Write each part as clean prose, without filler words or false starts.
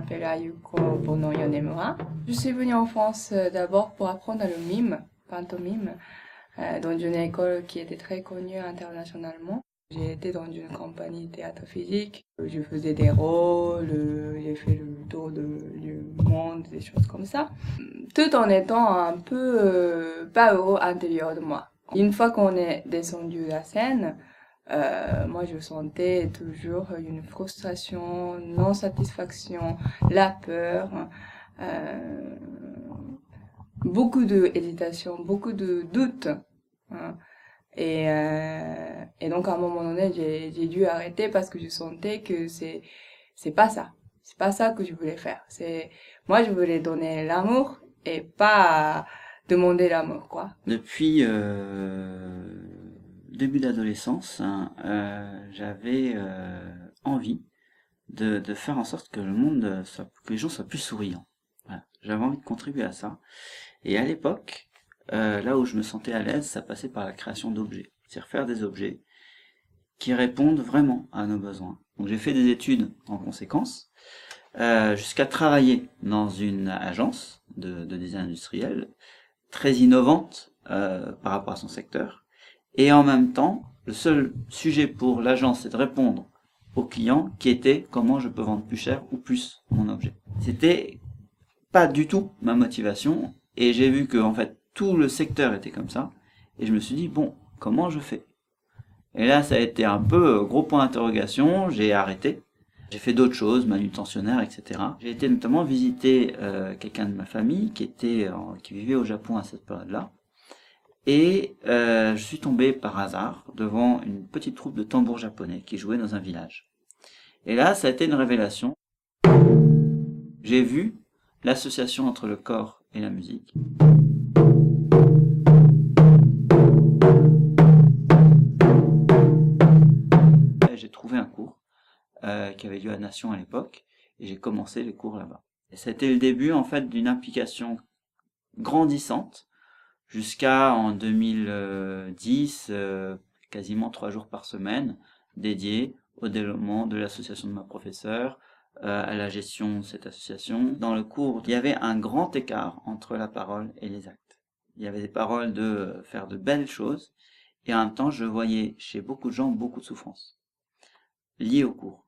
m'appelle Ayuko Bono Yonemura. Je suis venue en France d'abord pour apprendre le mime, pantomime, dans une école qui était très connue internationalement. J'ai été dans une compagnie de théâtre physique. Je faisais des rôles, j'ai fait le tour du monde, des choses comme ça. Tout en étant un peu pas heureux à l'intérieur de moi. Une fois qu'on est descendu la scène, moi je sentais toujours une frustration, non-satisfaction, la peur, euh, beaucoup d'hésitation, beaucoup de doutes. Hein. Et donc à un moment donné, j'ai dû arrêter parce que je sentais que c'est pas ça. C'est pas ça que je voulais faire. Moi je voulais donner l'amour et pas demander l'amour, quoi. Depuis début d'adolescence, j'avais envie de faire en sorte que le monde que les gens soient plus souriants. Voilà. J'avais envie de contribuer à ça. Et à l'époque, là où je me sentais à l'aise, ça passait par la création d'objets. C'est-à-dire faire des objets qui répondent vraiment à nos besoins. Donc j'ai fait des études en conséquence, jusqu'à travailler dans une agence de design industriel très innovante par rapport à son secteur. Et en même temps, le seul sujet pour l'agence, c'est de répondre aux clients qui était comment je peux vendre plus cher ou plus mon objet. C'était pas du tout ma motivation et j'ai vu que en fait tout le secteur était comme ça et je me suis dit bon, comment je fais? Et là, ça a été un peu gros point d'interrogation, j'ai arrêté. J'ai fait d'autres choses, manutentionnaire, etc. J'ai été notamment visiter quelqu'un de ma famille qui vivait au Japon à cette période-là. Et je suis tombé par hasard devant une petite troupe de tambours japonais qui jouait dans un village. Et là, ça a été une révélation. J'ai vu l'association entre le corps et la musique. Et j'ai trouvé un cours qui avait lieu à Nation à l'époque, et j'ai commencé les cours là-bas. Et ça a été le début en fait d'une implication grandissante jusqu'à en 2010, quasiment 3 jours par semaine, dédiés au développement de l'association de ma professeure, à la gestion de cette association. Dans le cours, il y avait un grand écart entre la parole et les actes. Il y avait des paroles de faire de belles choses, et en même temps, je voyais chez beaucoup de gens beaucoup de souffrance liée au cours.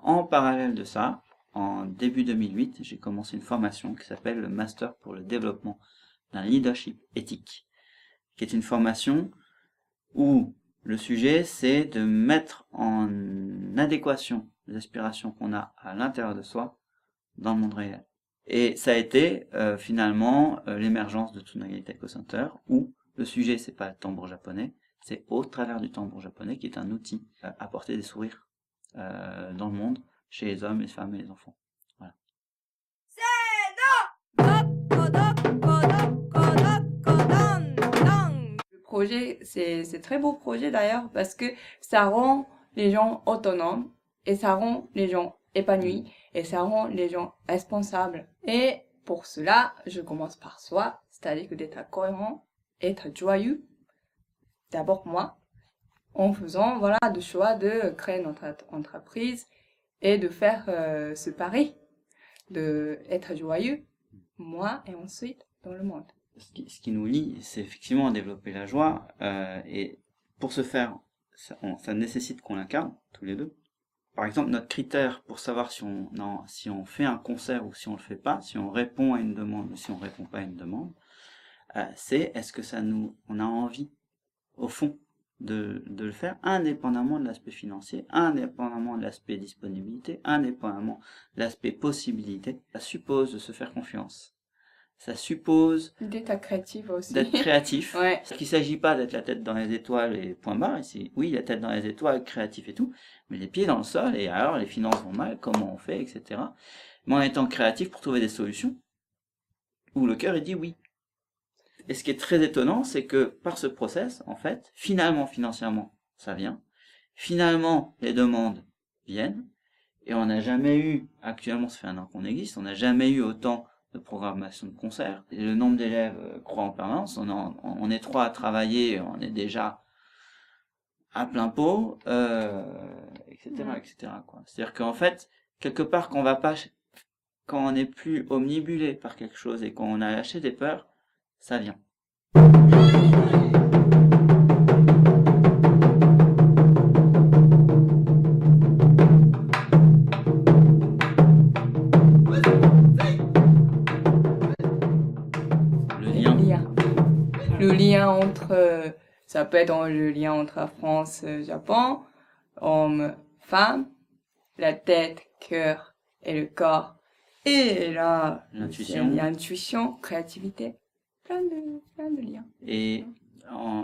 En parallèle de ça, en début 2008, j'ai commencé une formation qui s'appelle le Master pour le développement d'un leadership éthique, qui est une formation où le sujet c'est de mettre en adéquation les aspirations qu'on a à l'intérieur de soi dans le monde réel. Et ça a été finalement l'émergence de Tsunagai Taiko Center, où le sujet c'est pas le tambour japonais, c'est au travers du tambour japonais qui est un outil à porter des sourires dans le monde, chez les hommes, les femmes et les enfants. Voilà. Le projet, c'est très beau projet d'ailleurs parce que ça rend les gens autonomes et ça rend les gens épanouis et ça rend les gens responsables. Et pour cela, je commence par soi, c'est-à-dire que d'être cohérent, être joyeux, d'abord moi, en faisant voilà le choix de créer notre entreprise et de faire ce pari, de être joyeux, moi et ensuite dans le monde. Ce qui nous lie, c'est effectivement développer la joie, et pour ce faire, ça nécessite qu'on l'incarne tous les deux. Par exemple, notre critère pour savoir si on fait un concert ou si on le fait pas, si on répond à une demande ou si on répond pas à une demande, c'est est-ce que on a envie, au fond, de le faire, indépendamment de l'aspect financier, indépendamment de l'aspect disponibilité, indépendamment de l'aspect possibilité. Ça suppose de se faire confiance. Ça suppose D'être créative aussi. d'être créatif. Ouais. Parce qu'il ne s'agit pas d'être la tête dans les étoiles et point barre. Ici, oui, la tête dans les étoiles, créatif et tout, mais les pieds dans le sol, et alors les finances vont mal, comment on fait, etc. Mais en étant créatif pour trouver des solutions, où le cœur, il dit oui. Et ce qui est très étonnant, c'est que par ce process, en fait, finalement, financièrement, ça vient. Finalement, les demandes viennent. Et on n'a jamais eu, actuellement, ça fait 1 an qu'on existe, on n'a jamais eu autant de programmation de concerts. Et le nombre d'élèves croît en permanence. On est 3 à travailler, on est déjà à plein pot, etc., etc., quoi. C'est-à-dire qu'en fait, quelque part, qu'on va pas quand on n'est plus omnibulé par quelque chose et qu'on a lâché des peurs, ça vient. Le lien. Le lien entre, ça peut être le lien entre la France et le Japon, homme, femme, la tête, cœur et le corps. Et là, L'intuition. l'intuition, créativité, plein de liens. Et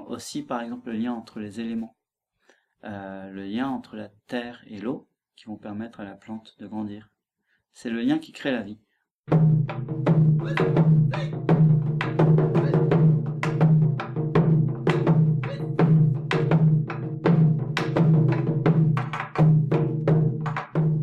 aussi, par exemple, le lien entre les éléments. Le lien entre la terre et l'eau qui vont permettre à la plante de grandir. C'est le lien qui crée la vie.